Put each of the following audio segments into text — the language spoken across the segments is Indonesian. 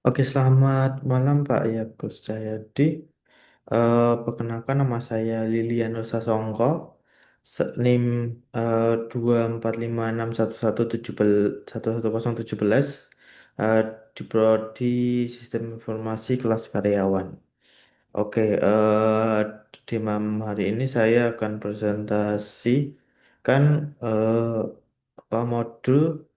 Oke, selamat malam Pak Yagus Jayadi. Perkenalkan nama saya Lilianur Sasongko, NIM 24561117 eh, di Prodi Sistem Informasi Kelas Karyawan. Oke, di malam hari ini saya akan presentasikan eh, apa modul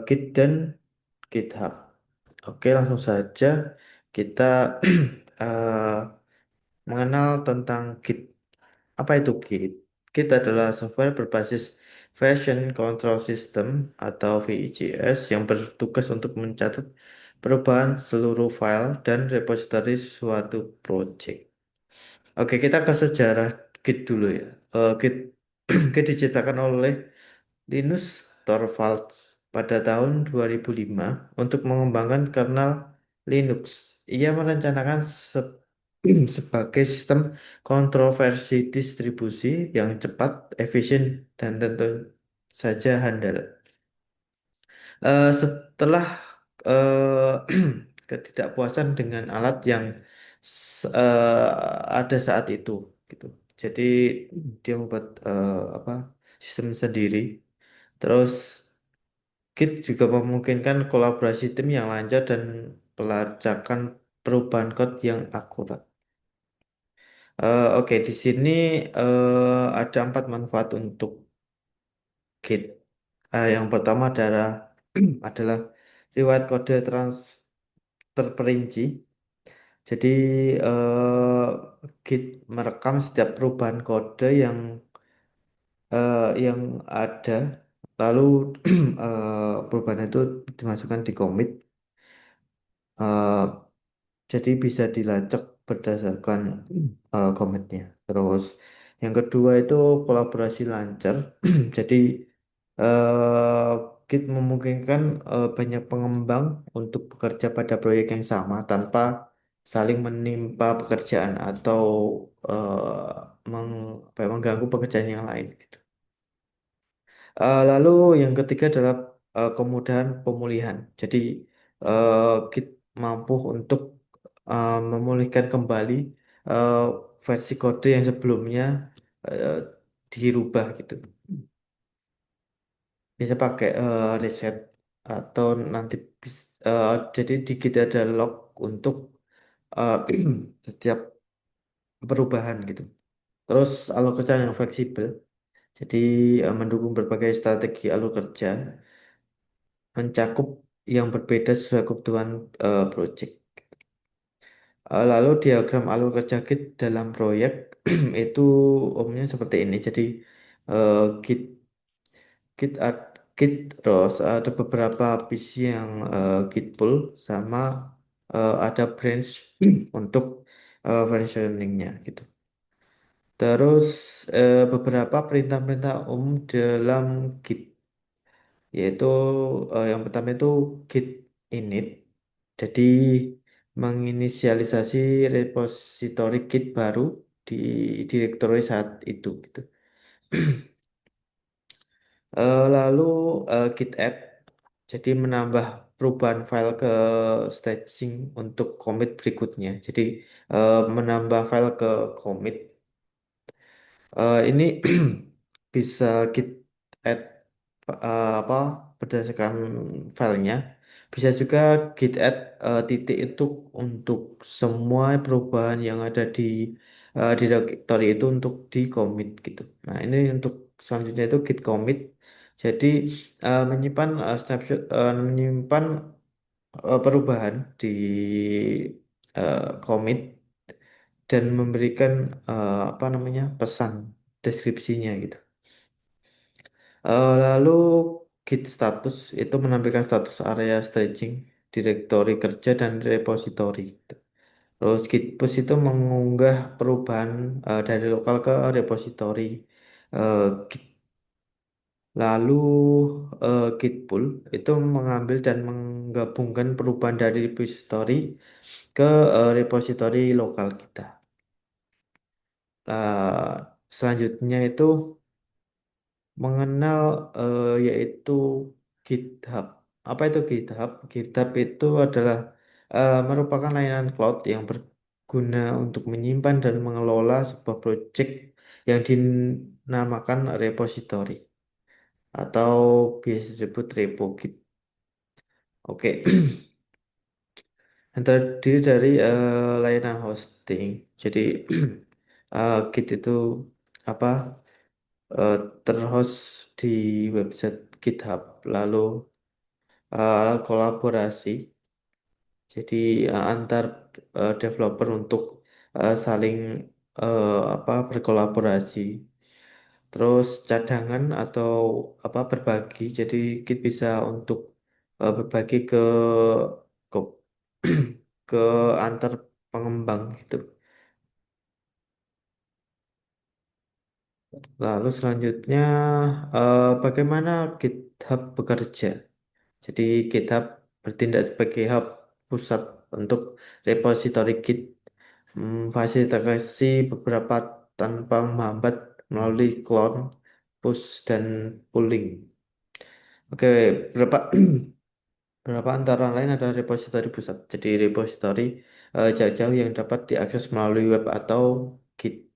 Git dan GitHub. Oke, langsung saja kita eh, mengenal tentang Git. Apa itu Git? Git adalah software berbasis Version Control System atau VCS yang bertugas untuk mencatat perubahan seluruh file dan repositori suatu project. Oke, kita ke sejarah Git dulu ya. Git, Git diciptakan oleh Linus Torvalds pada tahun 2005 untuk mengembangkan kernel Linux. Ia merencanakan sebagai sistem kontrol versi distribusi yang cepat, efisien, dan tentu saja handal. Setelah ketidakpuasan dengan alat yang ada saat itu, gitu. Jadi dia membuat apa sistem sendiri. Terus Git juga memungkinkan kolaborasi tim yang lancar dan pelacakan perubahan kode yang akurat. Oke, di sini ada 4 manfaat untuk Git. Yang pertama adalah adalah riwayat kode terperinci. Jadi eh, Git merekam setiap perubahan kode yang ada, lalu perubahan itu dimasukkan di commit. Eh, jadi bisa dilacak berdasarkan komitnya. Terus yang kedua itu kolaborasi lancar. Jadi eh, Git memungkinkan banyak pengembang untuk bekerja pada proyek yang sama tanpa saling menimpa pekerjaan atau mengganggu pekerjaan yang lain, gitu. Lalu yang ketiga adalah kemudahan pemulihan. Jadi eh, Git mampu untuk memulihkan kembali eh, versi kode yang sebelumnya eh, dirubah, gitu. Bisa pakai reset atau nanti jadi di Git ada log untuk eh, setiap perubahan, gitu. Terus alur kerja yang fleksibel. Jadi mendukung berbagai strategi alur kerja, mencakup yang berbeda sesuai kebutuhan project. Lalu diagram alur kerja Git dalam proyek itu umumnya seperti ini. Jadi eh, Git Git terus ada beberapa visi yang Git pull sama ada branch untuk versioningnya, gitu. Terus beberapa perintah-perintah umum dalam Git, yaitu yang pertama itu git init. Jadi menginisialisasi repositori Git baru di direktori saat itu, gitu. Lalu git add, jadi menambah perubahan file ke staging untuk commit berikutnya. Jadi menambah file ke commit. Ini bisa git add apa berdasarkan filenya. Bisa juga git add titik untuk semua perubahan yang ada di directory itu untuk di commit, gitu. Nah, ini untuk selanjutnya itu git commit. Jadi menyimpan snapshot, menyimpan perubahan di commit dan memberikan apa namanya pesan deskripsinya, gitu. Lalu Git status itu menampilkan status area staging, direktori kerja dan repositori. Terus Git push itu mengunggah perubahan dari lokal ke repositori eh, Git. Lalu Git pull itu mengambil dan menggabungkan perubahan dari repositori ke repositori lokal kita. Selanjutnya itu mengenal yaitu GitHub. apa itu GitHub? GitHub itu adalah merupakan layanan cloud yang berguna untuk menyimpan dan mengelola sebuah project yang dinamakan repository atau biasa disebut repo Git. Oke, yang terdiri dari layanan hosting. Jadi Git itu apa terhost di website GitHub, lalu alat kolaborasi. Jadi antar developer untuk saling berkolaborasi. Terus cadangan atau berbagi. Jadi kita bisa untuk berbagi ke ke antar pengembang gitu. Lalu selanjutnya bagaimana GitHub bekerja? Jadi GitHub bertindak sebagai hub pusat untuk repositori Git, fasilitasi beberapa tanpa menghambat melalui clone, push, dan pulling. Oke, beberapa beberapa antara lain adalah repositori pusat. Jadi repositori jauh-jauh yang dapat diakses melalui web atau Git.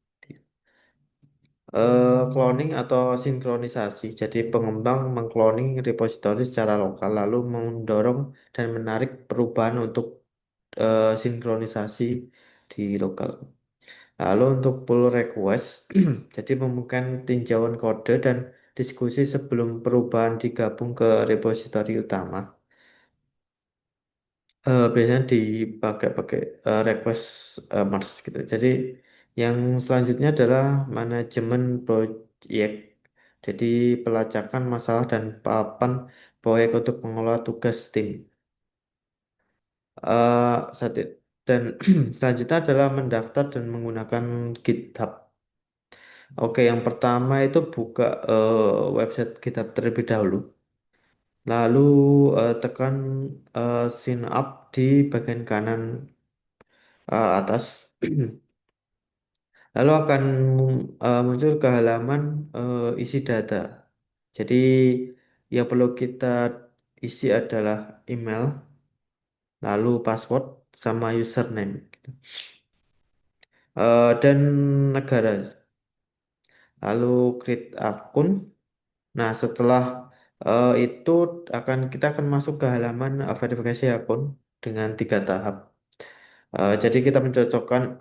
Cloning atau sinkronisasi. Jadi pengembang mengcloning repositori secara lokal lalu mendorong dan menarik perubahan untuk sinkronisasi di lokal. Lalu untuk pull request, jadi membuka tinjauan kode dan diskusi sebelum perubahan digabung ke repositori utama. Biasanya dipakai pakai request merge gitu. Jadi yang selanjutnya adalah manajemen proyek. Jadi pelacakan masalah dan papan proyek untuk mengelola tugas tim. Saat it- dan selanjutnya adalah mendaftar dan menggunakan GitHub. Oke, yang pertama itu buka website GitHub terlebih dahulu. Lalu tekan sign up di bagian kanan atas. Lalu akan muncul ke halaman isi data. Jadi yang perlu kita isi adalah email, lalu password sama username, gitu. Dan negara. Lalu create akun. Nah, setelah itu kita akan masuk ke halaman verifikasi akun dengan 3 tahap. Jadi kita mencocokkan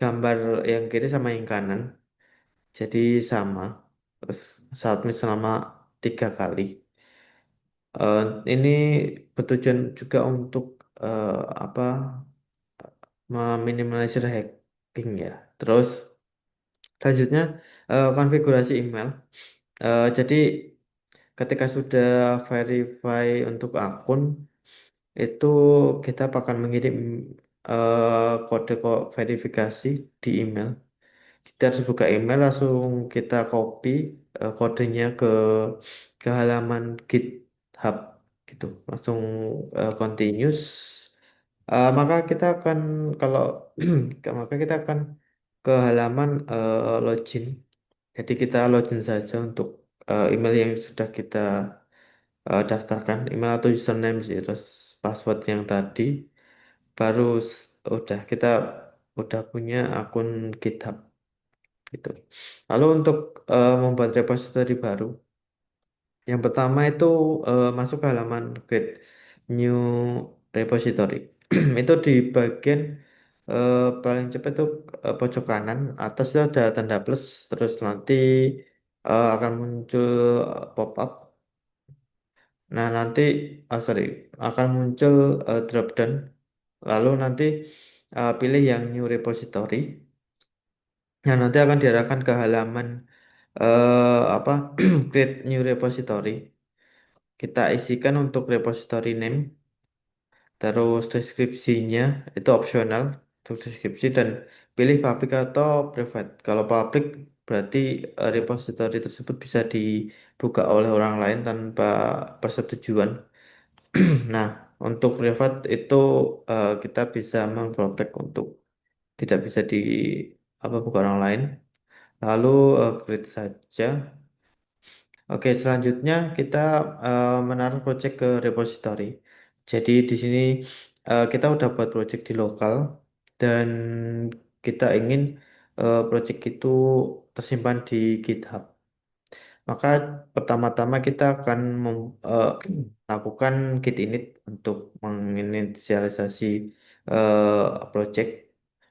gambar yang kiri sama yang kanan. Jadi sama. Terus submit selama 3 kali. Eh, ini bertujuan juga untuk eh, apa meminimalisir hacking ya. Terus selanjutnya konfigurasi email. Jadi ketika sudah verify untuk akun itu kita akan mengirim kode verifikasi di email. Kita harus buka email langsung kita copy kodenya ke halaman GitHub gitu. Langsung continuous. Maka kita akan kalau maka kita akan ke halaman login. Jadi kita login saja untuk email yang sudah kita daftarkan, email atau username sih, terus password yang tadi, baru kita udah punya akun GitHub gitu. Lalu untuk membuat repository baru, yang pertama itu masuk ke halaman create new repository. Itu di bagian paling cepat itu pojok kanan atas itu ada tanda plus, terus nanti akan muncul pop up. Nah nanti sorry, akan muncul drop down, lalu nanti pilih yang new repository. Nah nanti akan diarahkan ke halaman apa create new repository. Kita isikan untuk repository name, terus deskripsinya itu opsional untuk deskripsi dan pilih public atau private. Kalau public berarti repository tersebut bisa dibuka oleh orang lain tanpa persetujuan. Nah, untuk private itu kita bisa memprotek untuk tidak bisa buka orang lain. Lalu create saja. Oke, selanjutnya kita menaruh project ke repository. Jadi di sini kita udah buat project di lokal dan kita ingin project itu tersimpan di GitHub. Maka pertama-tama kita akan lakukan git init untuk menginisialisasi project,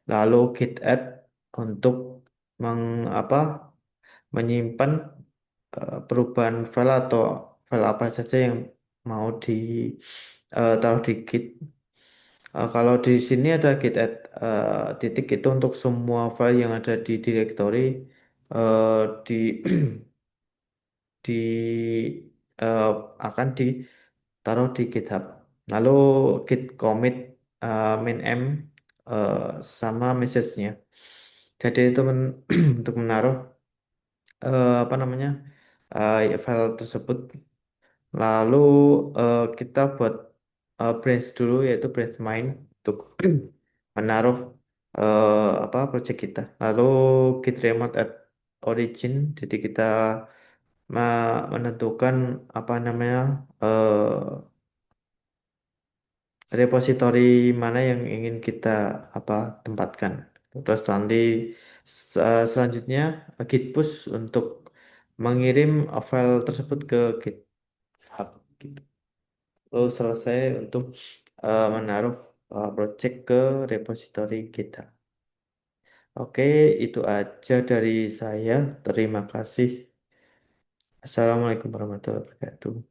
lalu git add untuk apa menyimpan perubahan file atau file apa saja yang mau di taruh di Git. Kalau di sini ada git add titik itu untuk semua file yang ada di directory eh, di di eh, akan ditaruh di GitHub. Lalu git commit min m eh, sama message-nya. Jadi itu untuk menaruh apa namanya file tersebut. Lalu kita buat branch dulu yaitu branch main untuk menaruh apa project kita. Lalu git remote at origin. Jadi kita menentukan apa namanya repositori mana yang ingin kita apa tempatkan. Terus nanti selanjutnya git push untuk mengirim file tersebut ke GitHub gitu. Lalu selesai untuk menaruh project ke repositori kita. Oke, itu aja dari saya. Terima kasih. Assalamualaikum warahmatullahi wabarakatuh.